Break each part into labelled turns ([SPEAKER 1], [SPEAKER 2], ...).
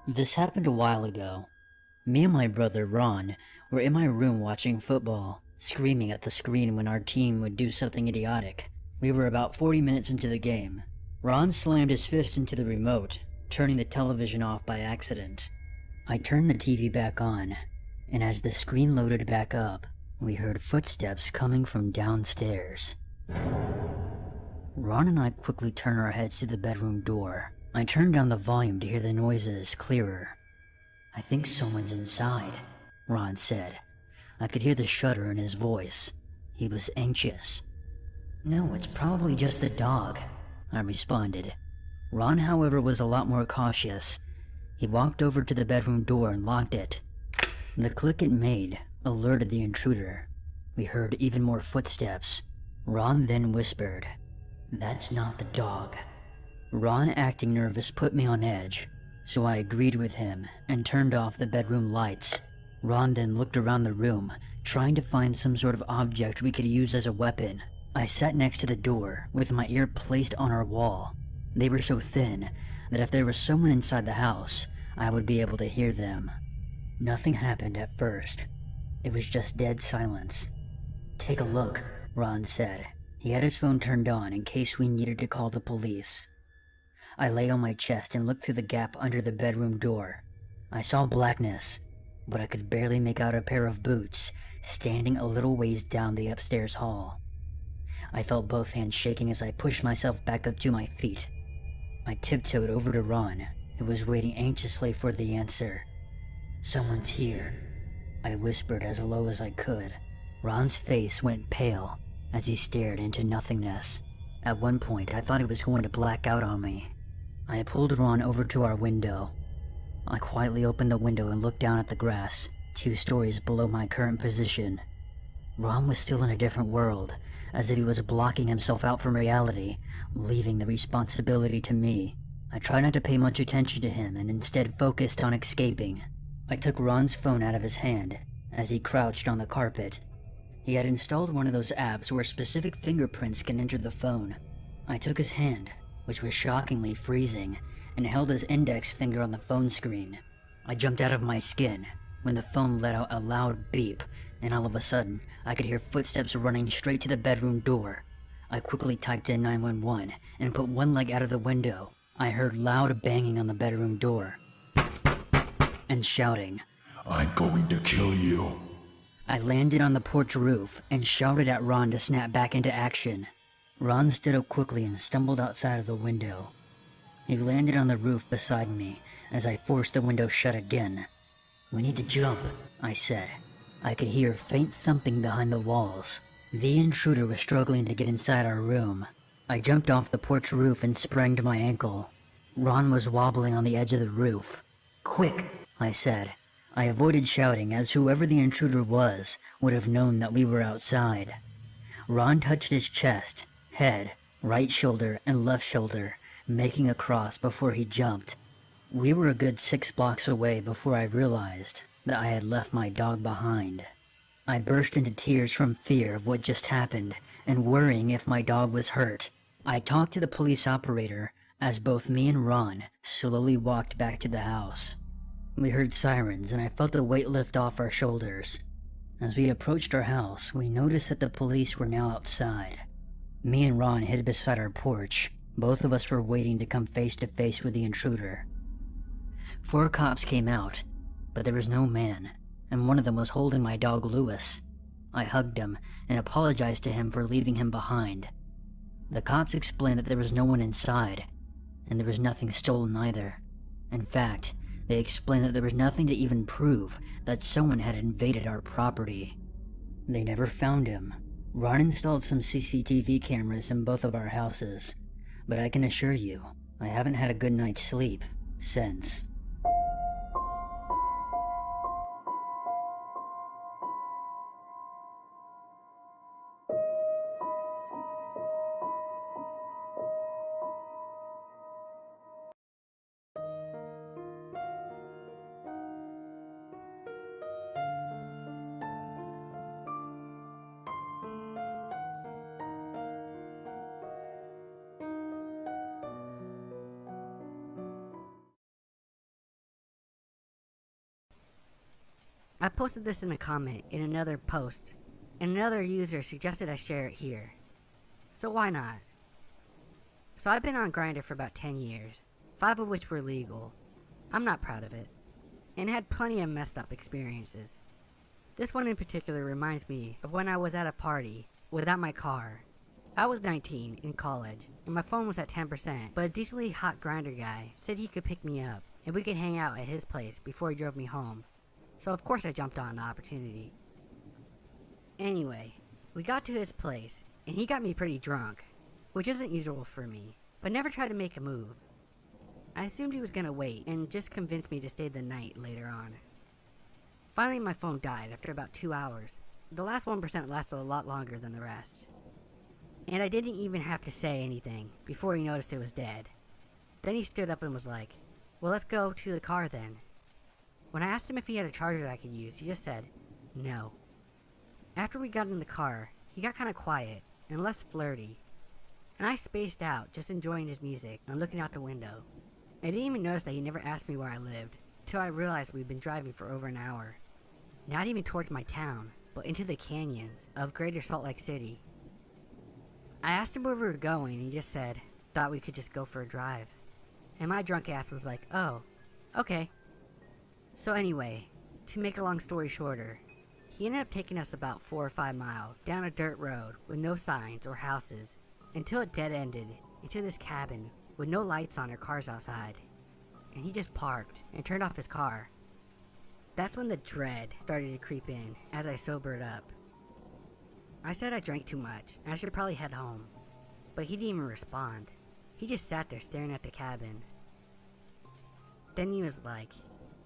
[SPEAKER 1] This happened a while ago. Me and my brother Ron were in my room watching football, screaming at the screen when our team would do something idiotic. We were about 40 minutes into the game. Ron slammed his fist into the remote, turning the television off by accident. I turned the TV back on, and as the screen loaded back up, we heard footsteps coming from downstairs. Ron and I quickly turned our heads to the bedroom door. I turned down the volume to hear the noises clearer. "I think someone's inside," Ron said. I could hear the shudder in his voice. He was anxious. "No, it's probably just the dog," I responded. Ron, however, was a lot more cautious. He walked over to the bedroom door and locked it. The click it made alerted the intruder. We heard even more footsteps. Ron then whispered, "That's not the dog." Ron, acting nervous, put me on edge, so I agreed with him and turned off the bedroom lights. Ron then looked around the room, trying to find some sort of object we could use as a weapon. I sat next to the door, with my ear placed on our wall. They were so thin that if there was someone inside the house, I would be able to hear them. Nothing happened at first. It was just dead silence. "Take a look," Ron said. He had his phone turned on in case we needed to call the police. I lay on my chest and looked through the gap under the bedroom door. I saw blackness, but I could barely make out a pair of boots standing a little ways down the upstairs hall. I felt both hands shaking as I pushed myself back up to my feet. I tiptoed over to Ron, who was waiting anxiously for the answer. "Someone's here," I whispered as low as I could. Ron's face went pale as he stared into nothingness. At one point, I thought he was going to black out on me. I pulled Ron over to our window. I quietly opened the window and looked down at the grass, 2 stories below my current position. Ron was still in a different world, as if he was blocking himself out from reality, leaving the responsibility to me. I tried not to pay much attention to him and instead focused on escaping. I took Ron's phone out of his hand as he crouched on the carpet. He had installed one of those apps where specific fingerprints can enter the phone. I took his hand, which was shockingly freezing, and held his index finger on the phone screen. I jumped out of my skin when the phone let out a loud beep, and all of a sudden, I could hear footsteps running straight to the bedroom door. I quickly typed in 911 and put one leg out of the window. I heard loud banging on the bedroom door and shouting,
[SPEAKER 2] "I'm going to kill you."
[SPEAKER 1] I landed on the porch roof and shouted at Ron to snap back into action. Ron stood up quickly and stumbled outside of the window. He landed on the roof beside me as I forced the window shut again. "We need to jump," I said. I could hear faint thumping behind the walls. The intruder was struggling to get inside our room. I jumped off the porch roof and sprained my ankle. Ron was wobbling on the edge of the roof. "Quick," I said. I avoided shouting as whoever the intruder was would have known that we were outside. Ron touched his chest, head, right shoulder, and left shoulder, making a cross before he jumped. We were a good 6 blocks away before I realized that I had left my dog behind. I burst into tears from fear of what just happened and worrying if my dog was hurt. I talked to the police operator as both me and Ron slowly walked back to the house. We heard sirens and I felt the weight lift off our shoulders. As we approached our house, we noticed that the police were now outside. Me and Ron hid beside our porch. Both of us were waiting to come face to face with the intruder. 4 cops came out, but there was no man, and one of them was holding my dog Lewis. I hugged him and apologized to him for leaving him behind. The cops explained that there was no one inside, and there was nothing stolen either. In fact, they explained that there was nothing to even prove that someone had invaded our property. They never found him. Ron installed some CCTV cameras in both of our houses, but I can assure you, I haven't had a good night's sleep since.
[SPEAKER 3] I posted this in a comment in another post, and another user suggested I share it here. So why not? So I've been on Grindr for about 10 years, 5 of which were legal. I'm not proud of it, and had plenty of messed up experiences. This one in particular reminds me of when I was at a party without my car. I was 19 in college, and my phone was at 10%, but a decently hot Grindr guy said he could pick me up, and we could hang out at his place before he drove me home. So of course I jumped on the opportunity. Anyway, we got to his place, and he got me pretty drunk, which isn't usual for me, but never tried to make a move. I assumed he was gonna wait, and just convinced me to stay the night later on. Finally my phone died after about 2 hours. The last 1% lasted a lot longer than the rest. And I didn't even have to say anything before he noticed it was dead. Then he stood up and was like, "Well, let's go to the car then." When I asked him if he had a charger I could use, he just said, "No." After we got in the car, he got kinda quiet and less flirty, and I spaced out, just enjoying his music and looking out the window. I didn't even notice that he never asked me where I lived, till I realized we'd been driving for over an hour. Not even towards my town, but into the canyons of Greater Salt Lake City. I asked him where we were going, and he just said, "Thought we could just go for a drive." And my drunk ass was like, "Oh, okay." So anyway, to make a long story shorter, he ended up taking us about 4 or 5 miles down a dirt road with no signs or houses until it dead-ended into this cabin with no lights on or cars outside. And he just parked and turned off his car. That's when the dread started to creep in as I sobered up. I said I drank too much and I should probably head home, but he didn't even respond. He just sat there staring at the cabin. Then he was like,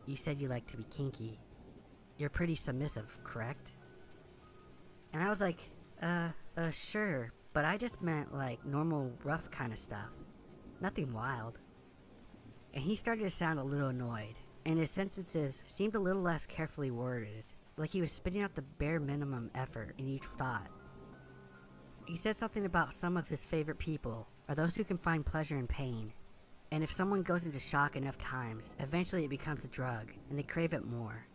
[SPEAKER 3] "You said you like to be kinky. You're pretty submissive, correct?" And I was like, sure, but I just meant like normal rough kind of stuff. Nothing wild." And he started to sound a little annoyed, and his sentences seemed a little less carefully worded, like he was spitting out the bare minimum effort in each thought. He said something about some of his favorite people are those who can find pleasure in pain, and if someone goes into shock enough times, eventually it becomes a drug, and they crave it more.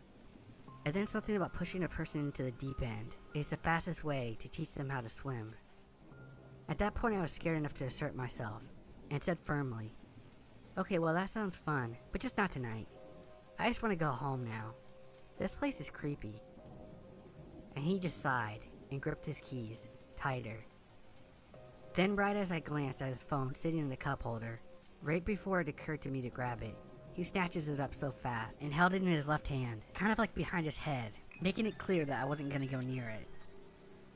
[SPEAKER 3] And then something about pushing a person into the deep end is the fastest way to teach them how to swim. At that point I was scared enough to assert myself, and said firmly, "Okay, well that sounds fun, but just not tonight. I just want to go home now. This place is creepy." And he just sighed and gripped his keys tighter. Then right as I glanced at his phone sitting in the cup holder, right before it occurred to me to grab it, he snatches it up so fast and held it in his left hand, kind of like behind his head, making it clear that I wasn't gonna go near it.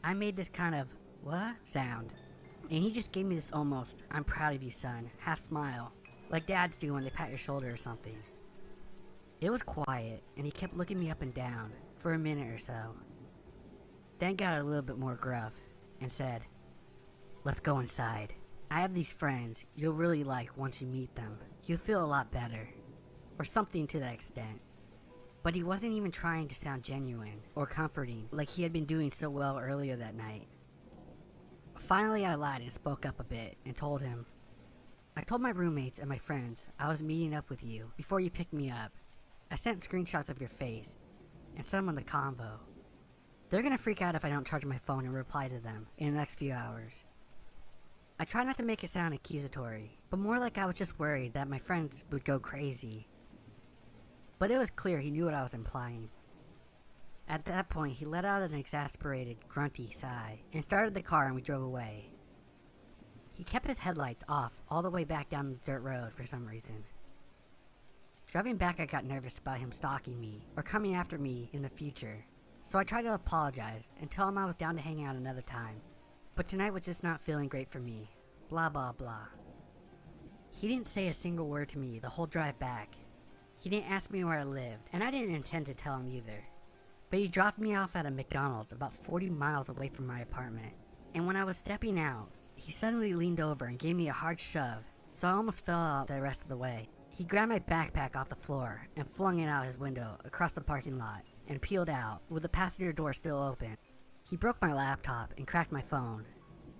[SPEAKER 3] I made this kind of, "what?" sound, and he just gave me this almost, "I'm proud of you, son," half smile, like dads do when they pat your shoulder or something. It was quiet, and he kept looking me up and down for a minute or so. Then got a little bit more gruff, and said, "Let's go inside. I have these friends you'll really like once you meet them. You'll feel a lot better." Or something to that extent. But he wasn't even trying to sound genuine or comforting like he had been doing so well earlier that night. Finally I lied and spoke up a bit and told him, "I told my roommates and my friends I was meeting up with you before you picked me up. I sent screenshots of your face and some on the convo. They're gonna freak out if I don't charge my phone and reply to them in the next few hours." I tried not to make it sound accusatory, but more like I was just worried that my friends would go crazy. But it was clear he knew what I was implying. At that point, he let out an exasperated, grunty sigh and started the car and we drove away. He kept his headlights off all the way back down the dirt road for some reason. Driving back, I got nervous about him stalking me or coming after me in the future, so I tried to apologize and tell him I was down to hang out another time. But tonight was just not feeling great for me. Blah blah blah. He didn't say a single word to me the whole drive back. He didn't ask me where I lived, and I didn't intend to tell him either. But he dropped me off at a McDonald's about 40 miles away from my apartment. And when I was stepping out, he suddenly leaned over and gave me a hard shove, so I almost fell out the rest of the way. He grabbed my backpack off the floor and flung it out his window across the parking lot and peeled out with the passenger door still open. He broke my laptop and cracked my phone,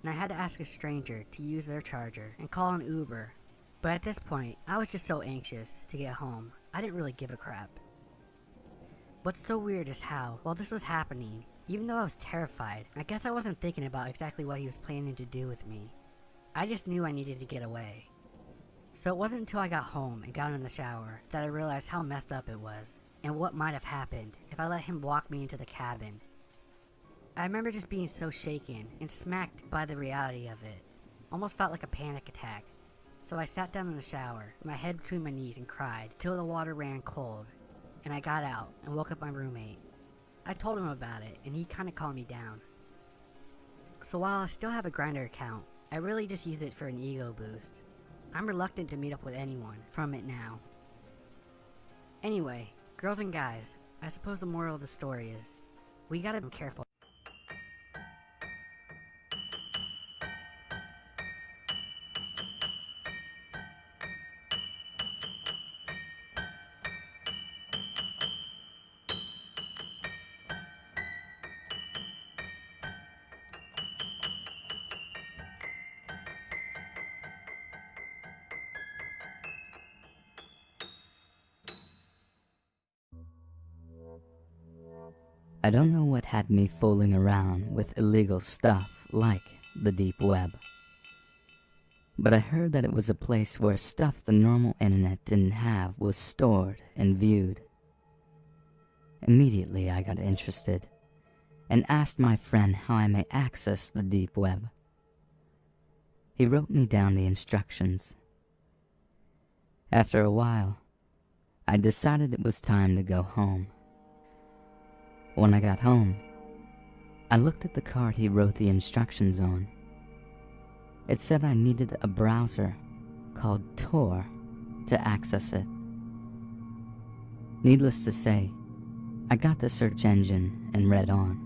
[SPEAKER 3] and I had to ask a stranger to use their charger and call an Uber. But at this point, I was just so anxious to get home, I didn't really give a crap. What's so weird is how, while this was happening, even though I was terrified, I guess I wasn't thinking about exactly what he was planning to do with me. I just knew I needed to get away. So it wasn't until I got home and got in the shower that I realized how messed up it was, and what might have happened if I let him walk me into the cabin. I remember just being so shaken and smacked by the reality of it. Almost felt like a panic attack. So I sat down in the shower, my head between my knees, and cried till the water ran cold, and I got out and woke up my roommate. I told him about it, and he kinda calmed me down. So while I still have a Grindr account, I really just use it for an ego boost. I'm reluctant to meet up with anyone from it now. Anyway, girls and guys, I suppose the moral of the story is, we gotta be careful.
[SPEAKER 4] I don't know what had me fooling around with illegal stuff like the deep web. But I heard that it was a place where stuff the normal internet didn't have was stored and viewed. Immediately I got interested and asked my friend how I may access the deep web. He wrote me down the instructions. After a while, I decided it was time to go home. When I got home, I looked at the card he wrote the instructions on. It said I needed a browser called Tor to access it. Needless to say, I got the search engine and read on.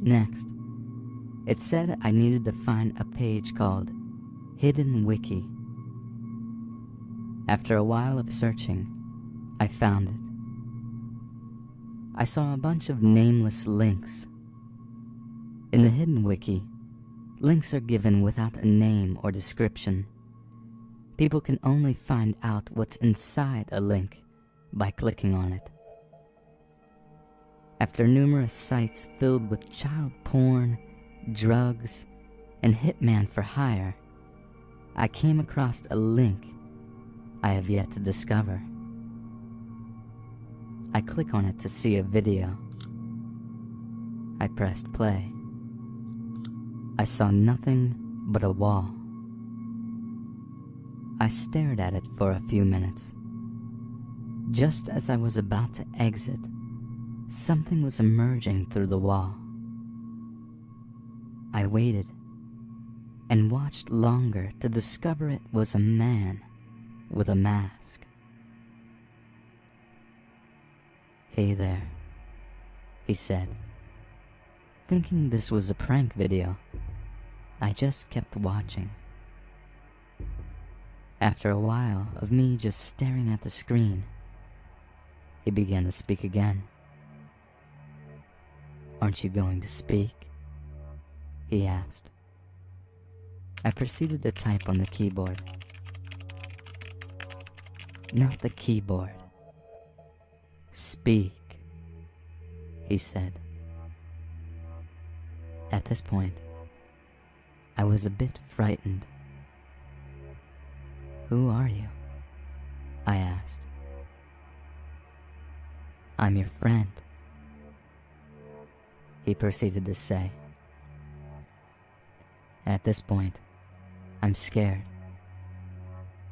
[SPEAKER 4] Next, it said I needed to find a page called Hidden Wiki. After a while of searching, I found it. I saw a bunch of nameless links. In the Hidden Wiki, links are given without a name or description. People can only find out what's inside a link by clicking on it. After numerous sites filled with child porn, drugs, and hitman for hire, I came across a link I have yet to discover. I click on it to see a video. I pressed play. I saw nothing but a wall. I stared at it for a few minutes. Just as I was about to exit, something was emerging through the wall. I waited and watched longer to discover it was a man with a mask. "Hey there," he said. Thinking this was a prank video, I just kept watching. After a while of me just staring at the screen, he began to speak again. "Aren't you going to speak?" he asked. I proceeded to type on the keyboard. "Not the keyboard. Speak," he said. At this point, I was a bit frightened. "Who are you?" I asked. "I'm your friend," he proceeded to say. At this point, I'm scared.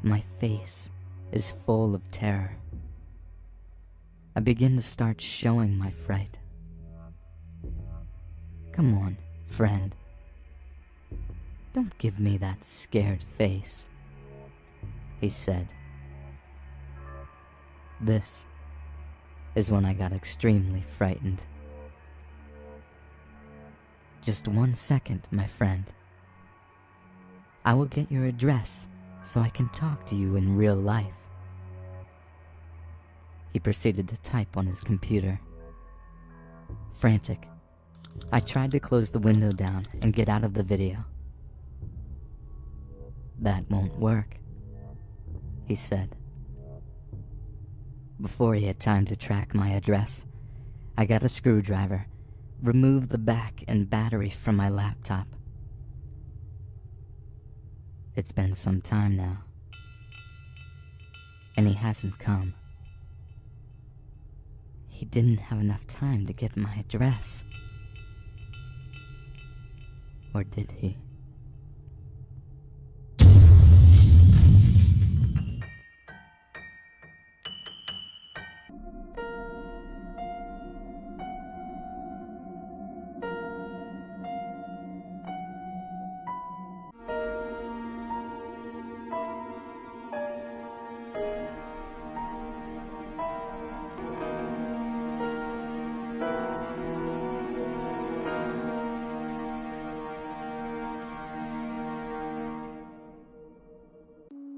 [SPEAKER 4] My face is full of terror. I begin to start showing my fright. "Come on, friend. Don't give me that scared face," he said. This is when I got extremely frightened. "Just 1 second, my friend. I will get your address so I can talk to you in real life." He proceeded to type on his computer. Frantic, I tried to close the window down and get out of the video. "That won't work," he said. Before he had time to track my address, I got a screwdriver, removed the back and battery from my laptop. It's been some time now, and he hasn't come. He didn't have enough time to get my address. Or did he?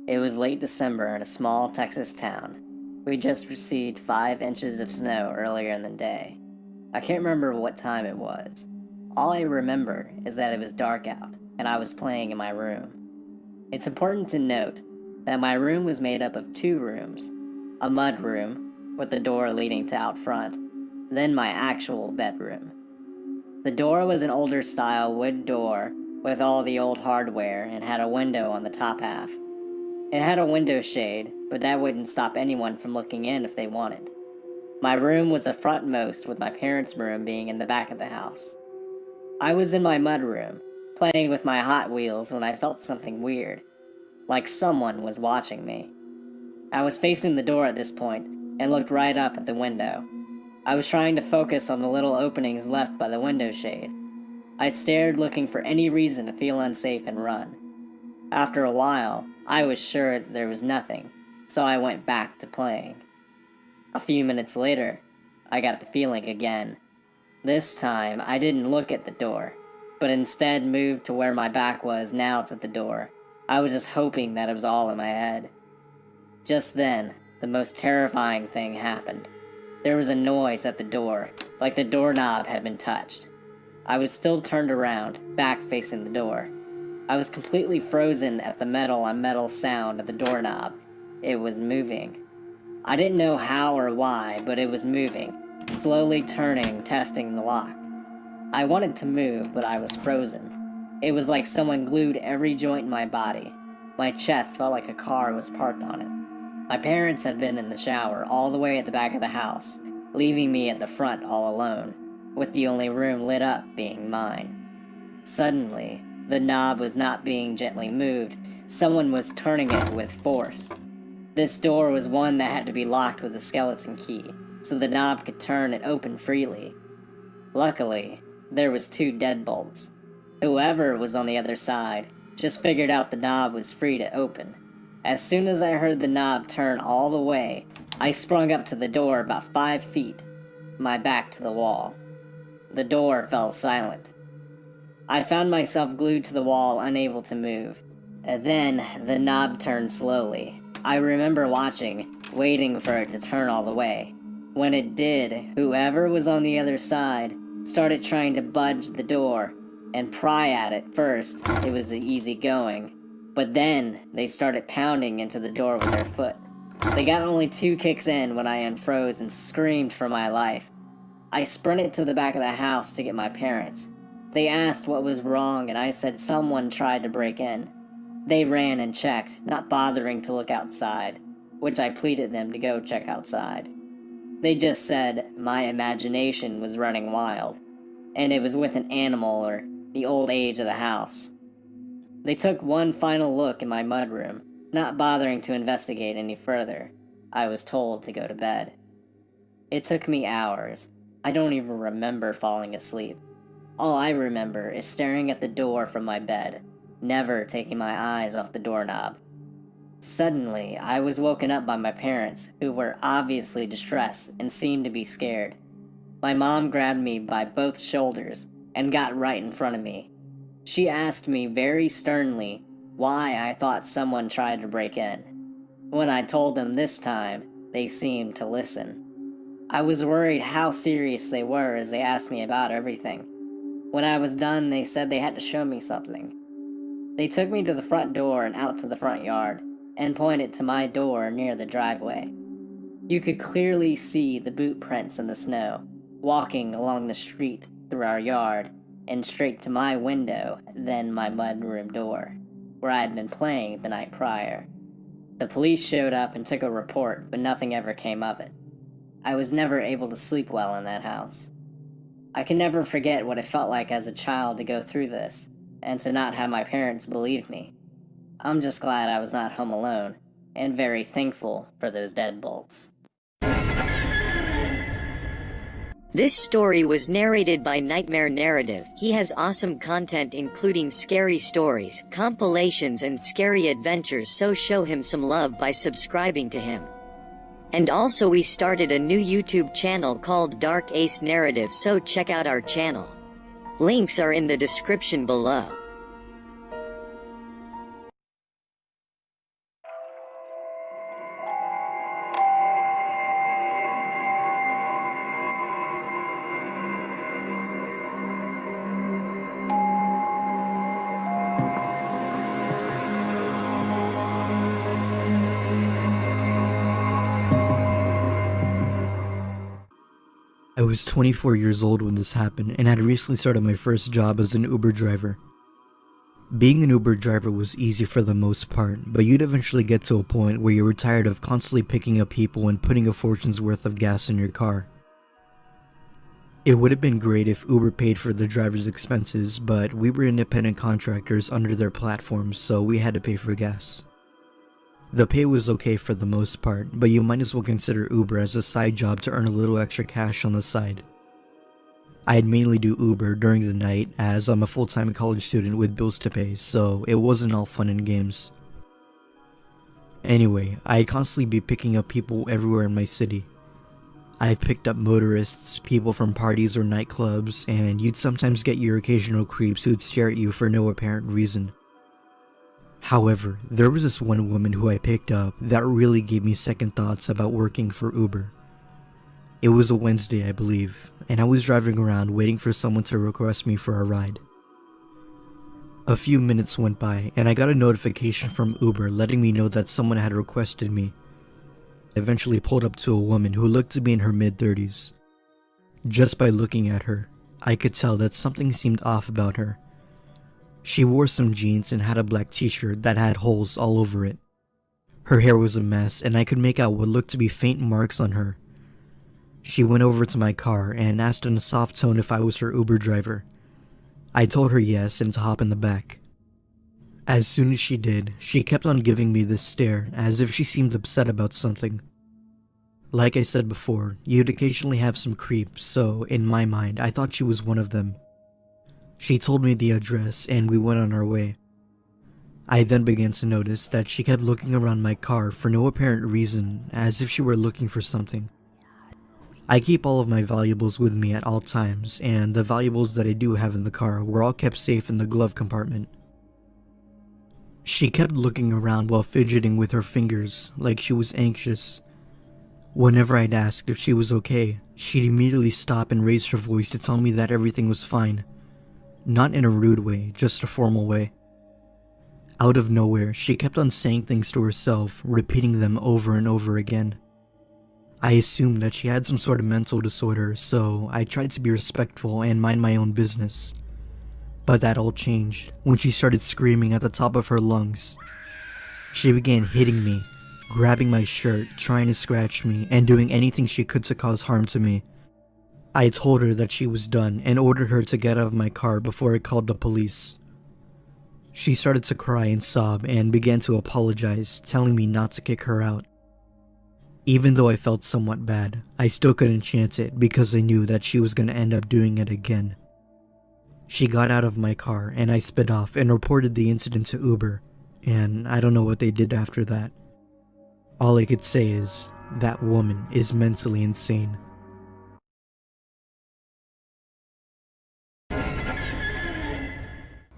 [SPEAKER 5] It was late December in a small Texas town. We just received 5 inches of snow earlier in the day. I can't remember what time it was. All I remember is that it was dark out, and I was playing in my room. It's important to note that my room was made up of 2 rooms, a mud room with a door leading to out front, then my actual bedroom. The door was an older style wood door with all the old hardware and had a window on the top half. It had a window shade, but that wouldn't stop anyone from looking in if they wanted. My room was the frontmost, with my parents' room being in the back of the house. I was in my mud room, playing with my Hot Wheels when I felt something weird, like someone was watching me. I was facing the door at this point and looked right up at the window. I was trying to focus on the little openings left by the window shade. I stared, looking for any reason to feel unsafe and run. After a while, I was sure that there was nothing, so I went back to playing. A few minutes later, I got the feeling again. This time, I didn't look at the door, but instead moved to where my back was now to the door. I was just hoping that it was all in my head. Just then, the most terrifying thing happened. There was a noise at the door, like the doorknob had been touched. I was still turned around, back facing the door. I was completely frozen at the metal-on-metal sound of the doorknob. It was moving. I didn't know how or why, but it was moving, slowly turning, testing the lock. I wanted to move, but I was frozen. It was like someone glued every joint in my body. My chest felt like a car was parked on it. My parents had been in the shower all the way at the back of the house, leaving me at the front all alone, with the only room lit up being mine. Suddenly, the knob was not being gently moved. Someone was turning it with force. This door was one that had to be locked with a skeleton key, so the knob could turn and open freely. Luckily, there was 2 deadbolts. Whoever was on the other side just figured out the knob was free to open. As soon as I heard the knob turn all the way, I sprung up to the door about 5 feet, my back to the wall. The door fell silent. I found myself glued to the wall, unable to move. Then, the knob turned slowly. I remember watching, waiting for it to turn all the way. When it did, whoever was on the other side started trying to budge the door and pry at it. First, it was easy going, but then they started pounding into the door with their foot. They got only 2 kicks in when I unfroze and screamed for my life. I sprinted to the back of the house to get my parents. They asked what was wrong, and I said someone tried to break in. They ran and checked, not bothering to look outside, which I pleaded them to go check outside. They just said my imagination was running wild, and it was with an animal or the old age of the house. They took one final look in my mudroom, not bothering to investigate any further. I was told to go to bed. It took me hours. I don't even remember falling asleep. All I remember is staring at the door from my bed, never taking my eyes off the doorknob. Suddenly, I was woken up by my parents, who were obviously distressed and seemed to be scared. My mom grabbed me by both shoulders and got right in front of me. She asked me very sternly why I thought someone tried to break in. When I told them this time, they seemed to listen. I was worried how serious they were as they asked me about everything. When I was done, they said they had to show me something. They took me to the front door and out to the front yard, and pointed to my door near the driveway. You could clearly see the boot prints in the snow, walking along the street through our yard and straight to my window, then my mudroom door, where I had been playing the night prior. The police showed up and took a report, but nothing ever came of it. I was never able to sleep well in that house. I can never forget what it felt like as a child to go through this, and to not have my parents believe me. I'm just glad I was not home alone, and very thankful for those deadbolts.
[SPEAKER 6] This story was narrated by Nightmare Narrative. He has awesome content including scary stories, compilations and scary adventures, so show him some love by subscribing to him. And also we started a new YouTube channel called Dark Ace Narrative, so check out our channel. Links are in the description below.
[SPEAKER 7] I was 24 years old when this happened and had recently started my first job as an Uber driver. Being an Uber driver was easy for the most part, but you'd eventually get to a point where you were tired of constantly picking up people and putting a fortune's worth of gas in your car. It would have been great if Uber paid for the driver's expenses, but we were independent contractors under their platform, so we had to pay for gas. The pay was okay for the most part, but you might as well consider Uber as a side job to earn a little extra cash on the side. I'd mainly do Uber during the night as I'm a full-time college student with bills to pay, so it wasn't all fun and games. Anyway, I'd constantly be picking up people everywhere in my city. I've picked up motorists, people from parties or nightclubs, and you'd sometimes get your occasional creeps who'd stare at you for no apparent reason. However, there was this one woman who I picked up that really gave me second thoughts about working for Uber. It was a Wednesday, I believe, and I was driving around waiting for someone to request me for a ride. A few minutes went by, and I got a notification from Uber letting me know that someone had requested me. I eventually pulled up to a woman who looked to be in her mid-30s. Just by looking at her, I could tell that something seemed off about her. She wore some jeans and had a black t-shirt that had holes all over it. Her hair was a mess, and I could make out what looked to be faint marks on her. She went over to my car and asked in a soft tone if I was her Uber driver. I told her yes and to hop in the back. As soon as she did, she kept on giving me this stare as if she seemed upset about something. Like I said before, you'd occasionally have some creeps, so in my mind I thought she was one of them. She told me the address and we went on our way. I then began to notice that she kept looking around my car for no apparent reason, as if she were looking for something. I keep all of my valuables with me at all times, and the valuables that I do have in the car were all kept safe in the glove compartment. She kept looking around while fidgeting with her fingers, like she was anxious. Whenever I'd asked if she was okay, she'd immediately stop and raise her voice to tell me that everything was fine. Not in a rude way, just a formal way. Out of nowhere, she kept on saying things to herself, repeating them over and over again. I assumed that she had some sort of mental disorder, so I tried to be respectful and mind my own business. But that all changed when she started screaming at the top of her lungs. She began hitting me, grabbing my shirt, trying to scratch me, and doing anything she could to cause harm to me. I told her that she was done and ordered her to get out of my car before I called the police. She started to cry and sob and began to apologize, telling me not to kick her out. Even though I felt somewhat bad, I still couldn't chance it because I knew that she was going to end up doing it again. She got out of my car and I sped off and reported the incident to Uber, and I don't know what they did after that. All I could say is, that woman is mentally insane.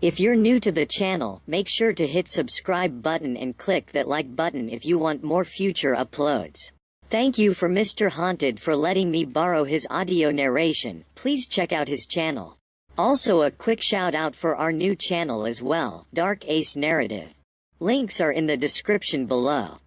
[SPEAKER 6] If you're new to the channel, make sure to hit subscribe button and click that like button if you want more future uploads. Thank you for Mr. Haunted for letting me borrow his audio narration. Please check out his channel. Also a quick shout out for our new channel as well, Dark Ace Narrative. Links are in the description below.